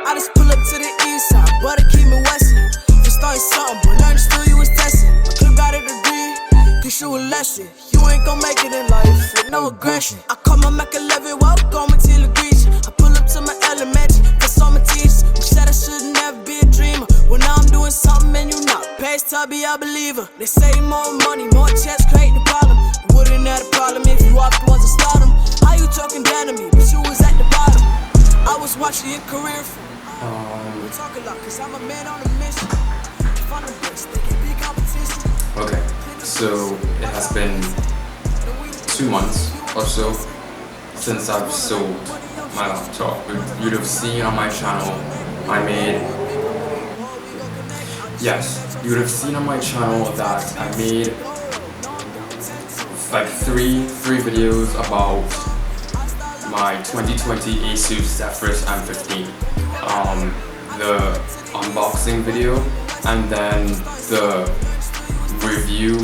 I just pull up to the east side, but it keep me westin'. For starting something, but learn still you was testing. I could've got a degree, cause you a lesson. You ain't gon' make it in life with no aggression. I call my Mac 11, walk on my till grease. I pull up to my elementary, cause all my teachers who said I should never be a dreamer. Well, now I'm doing something and you not. Past to be a believer. They say more money, more checks create the problem. You wouldn't have a problem if you off the ones that start them. How you talking down to me, but you was at the bottom. I was watching your career from. We talk a lot, cause I'm a man on a mission. Find the best, they can be competition. Okay, so it has been 2 months or so since I've sold my laptop. You'd have seen on my channel you would have seen on my channel that I made like three videos about my 2020 Asus Zephyrus M15. The unboxing video, and then the review,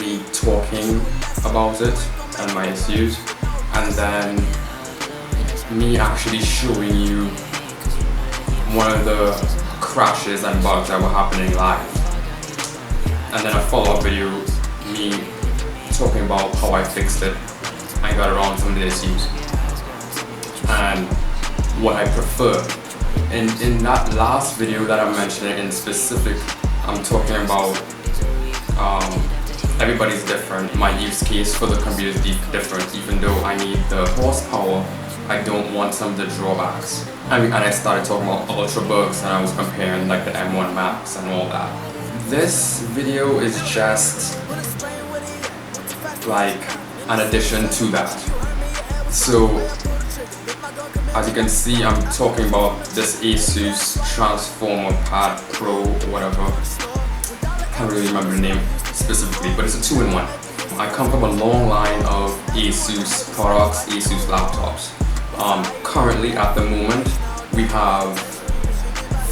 me talking about it and my issues, and then me actually showing you one of the crashes and bugs that were happening live, and then a follow-up video, me talking about how I fixed it and got around some of the issues and what I prefer. In that last video that I'm mentioning in specific, I'm talking about everybody's different. My use case for the computer is different. Even though I need the horsepower, I don't want some of the drawbacks. And I started talking about Ultrabooks, and I was comparing like the M1 Max and all that. This video is just like an addition to that. So as you can see, I'm talking about this Asus Transformer Pad Pro or whatever. Can't really remember the name specifically, but it's a 2-in-1. I come from a long line of Asus products, Asus laptops. Currently, at the moment, we have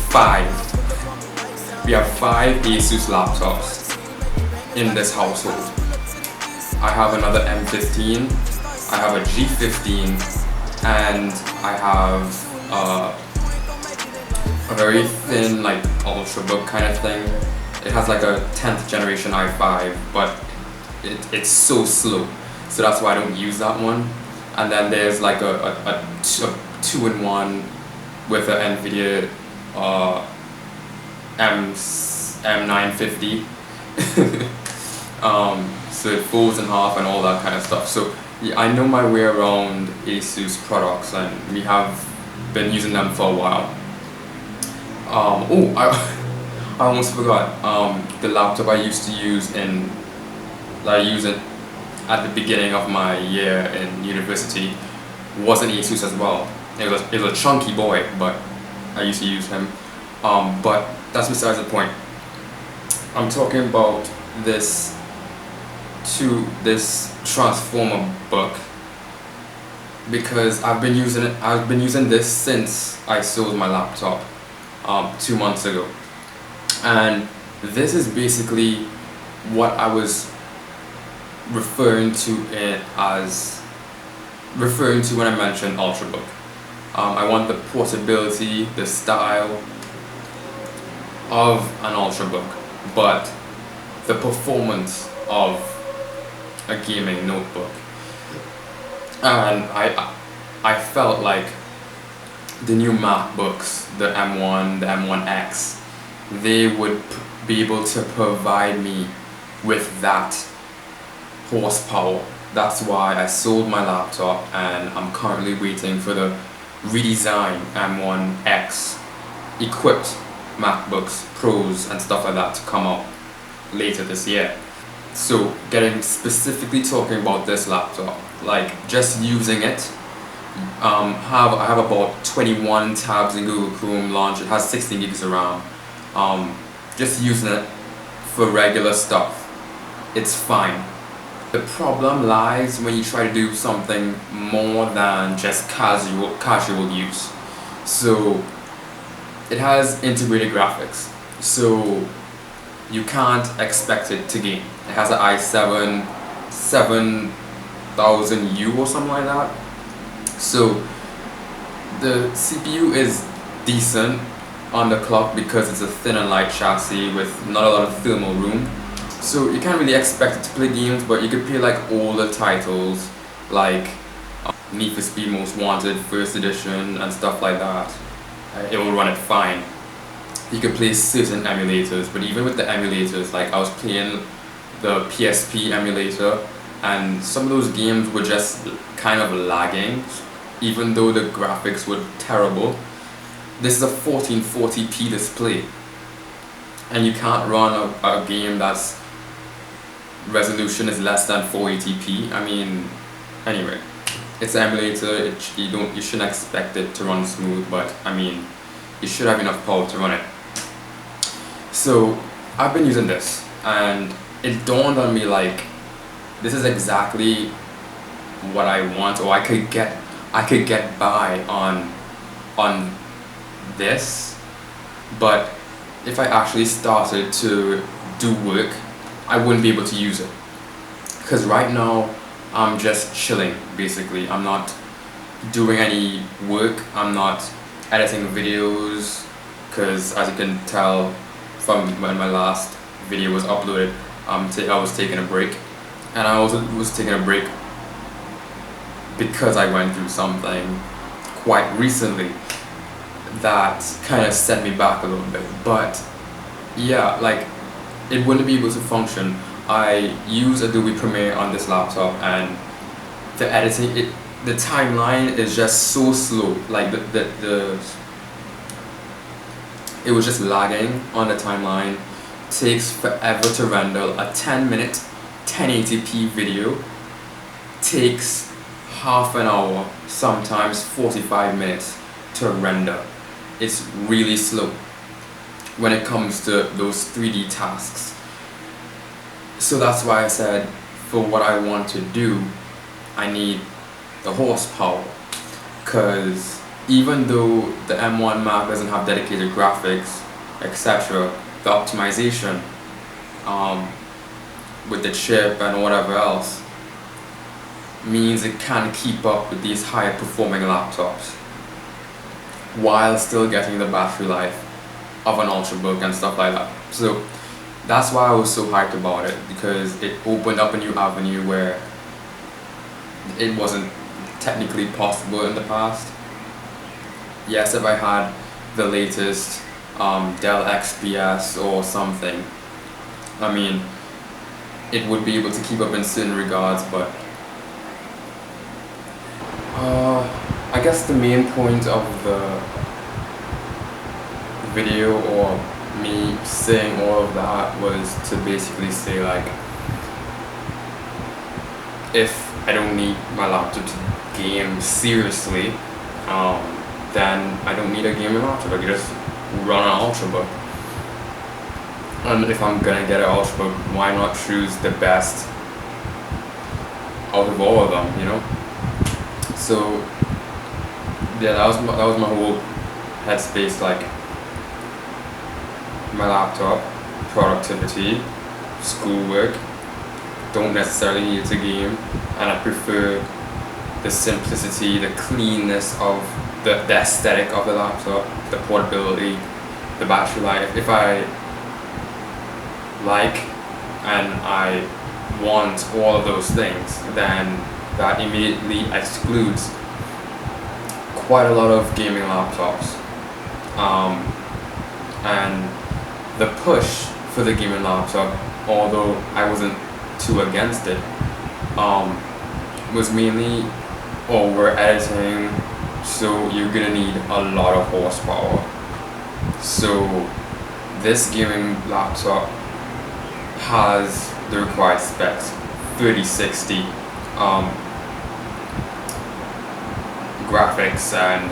five Asus laptops in this household. I have another M15, I have a G15, and I have a very thin, like Ultrabook kind of thing. It has like a 10th generation i5, but it's so slow, so that's why I don't use that one. And then there's like a 2-in-1 with an NVIDIA M950. So it folds in half and all that kind of stuff. So yeah, I know my way around Asus products, and we have been using them for a while. I almost forgot. The laptop I used to use at the beginning of my year in university was an Asus as well. It was a chunky boy, but I used to use him. But that's besides the point. I'm talking about this Transformer book because I've been using this since I sold my laptop 2 months ago, and this is basically what I was referring to when I mentioned Ultrabook. I want the portability, the style of an Ultrabook, but the performance of a gaming notebook. And I felt like the new MacBooks, the M1, the M1X, they would be able to provide me with that horsepower. That's why I sold my laptop, and I'm currently waiting for the redesigned M1X equipped MacBooks Pros and stuff like that to come out later this year. So getting specifically talking about this laptop, like just using it, I have about 21 tabs in Google Chrome launch. It has 16 gigs of RAM. Just using it for regular stuff, it's fine. The problem lies when you try to do something more than just casual use. So it has integrated graphics, so you can't expect it to game. It has an i7 7000U or something like that. So the CPU is decent on the clock because it's a thin and light chassis with not a lot of thermal room. So you can't really expect it to play games, but you could play like older titles like Need for Speed Most Wanted First Edition and stuff like that. It will run it fine. You could play certain emulators, but even with the emulators, like I was playing the PSP emulator, and some of those games were just kind of lagging, even though the graphics were terrible. This is a 1440p display, and you can't run a game that's resolution is less than 480p. I mean, anyway, it's an emulator. You shouldn't expect it to run smooth, but I mean, you should have enough power to run it. So I've been using this, and it dawned on me like this is exactly what I want, or I could get by on this, but if I actually started to do work, I wouldn't be able to use it, because right now I'm just chilling basically. I'm not doing any work, I'm not editing videos, because as you can tell from when my last video was uploaded, I was taking a break, and I also was taking a break because I went through something quite recently that kind of set me back a little bit. But yeah, like it wouldn't be able to function. I use Adobe Premiere on this laptop, and the editing, the timeline is just so slow. Like it was just lagging on the timeline. Takes forever to render. A 10-minute 1080p video takes half an hour, sometimes 45 minutes to render. It's really slow when it comes to those 3D tasks. So that's why I said, for what I want to do, I need the horsepower, because even though the M1 Mac doesn't have dedicated graphics, etc., the optimization with the chip and whatever else means it can keep up with these higher performing laptops while still getting the battery life of an Ultrabook and stuff like that. So that's why I was so hyped about it, because it opened up a new avenue where it wasn't technically possible in the past. Yes, if I had the latest Dell XPS or something, I mean, it would be able to keep up in certain regards, but I guess the main point of the video, or me saying all of that, was to basically say, like, if I don't need my laptop to game seriously, then I don't need a gaming laptop. I can just run an Ultrabook. And if I'm gonna get an Ultrabook, why not choose the best out of all of them, you know? So yeah, that was my whole headspace. Like, my laptop, productivity, schoolwork, don't necessarily need to game, and I prefer the simplicity, the cleanness of the aesthetic of the laptop, the portability, the battery life. If I like and I want all of those things, then that immediately excludes quite a lot of gaming laptops. And the push for the gaming laptop, although I wasn't too against it, was mainly, oh, we're editing, so you're gonna need a lot of horsepower. So this gaming laptop has the required specs: 3060 graphics, and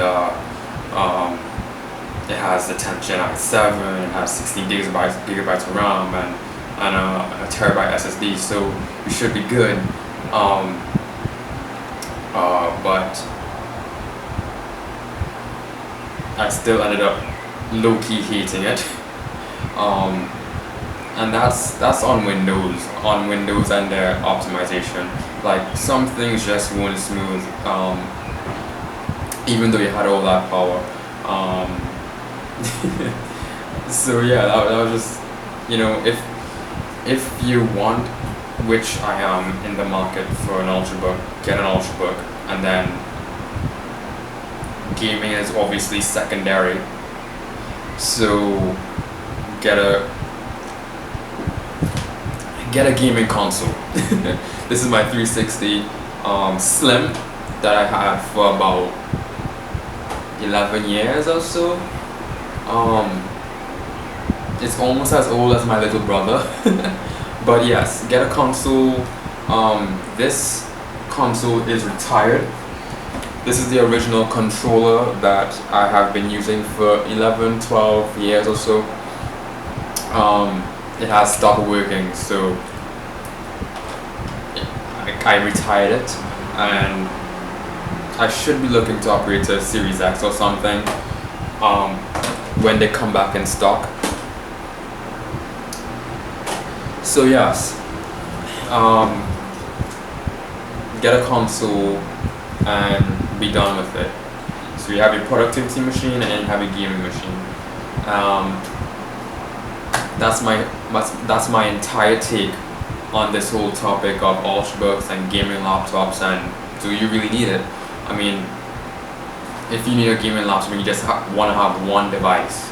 it has the 10th Gen i7, it has 16 gigabytes of RAM, and a terabyte SSD, so you should be good. But I still ended up low-key hating it. And that's on Windows and their optimization. Like, some things just weren't smooth, even though you had all that power. So yeah, that was just, you know, if you want, which I am in the market for an Ultrabook, get an Ultrabook, and then gaming is obviously secondary. So get a gaming console. This is my 360 Slim that I have for about 11 years or so. It's almost as old as my little brother. But yes, get a console. This console is retired. This is the original controller that I have been using for 11, 12 years or so. It has stopped working, so I retired it, and I should be looking to upgrade to a Series X or something when they come back in stock. So yes, get a console and be done with it. So you have your productivity machine and you have your gaming machine. That's my entire take on this whole topic of Ultrabooks and gaming laptops, and do you really need it? I mean, if you need a gaming laptop and you just want to have one device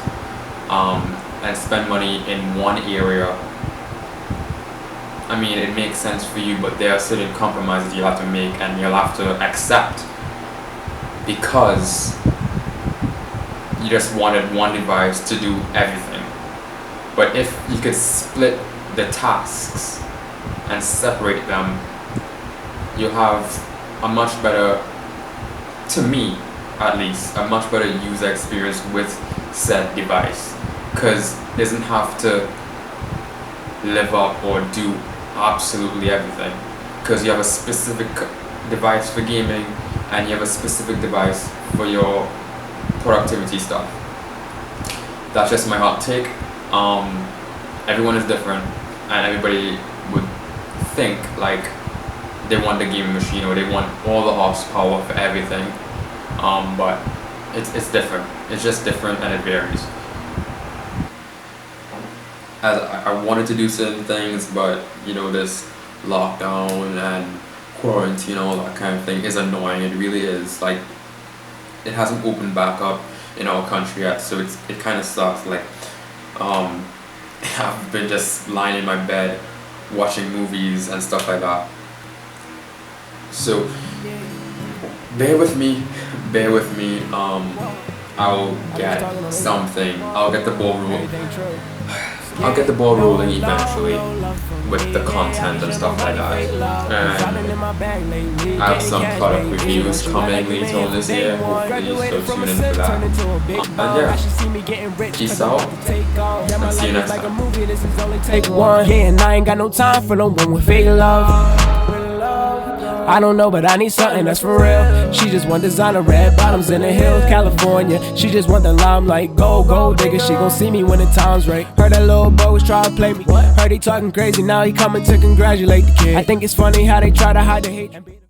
and spend money in one area, I mean, it makes sense for you, but there are certain compromises you have to make and you'll have to accept, because you just wanted one device to do everything. But if you could split the tasks and separate them, you'll have a much better, to me at least, a much better user experience with said device, because it doesn't have to live up or do absolutely everything, because you have a specific device for gaming and you have a specific device for your productivity stuff. That's just my hot take. Everyone is different, and everybody would think like they want the gaming machine or they want all the horsepower for everything, but it's different. It's just different, and it varies. As I wanted to do certain things, but you know, this lockdown and quarantine, all that kind of thing is annoying. It really is. Like, it hasn't opened back up in our country yet, so it kind of sucks. Like, I've been just lying in my bed watching movies and stuff like that. So bear with me. I'll get something. I'll get the ball rolling. I'll get the ball rolling eventually with the content and stuff like that. And I have some product reviews coming later on this year, hopefully, so tune in for that. And yeah, peace out, and see you next time. Yeah, and I ain't got no time for no one with fake love. I don't know, but I need something that's for real. She just want designer red bottoms in the hills, California. She just want the limelight, gold digger. She gon' see me when the time's right. Heard that little boy was trying to play me. Heard he talking crazy, now he coming to congratulate the kid. I think it's funny how they try to hide the hate.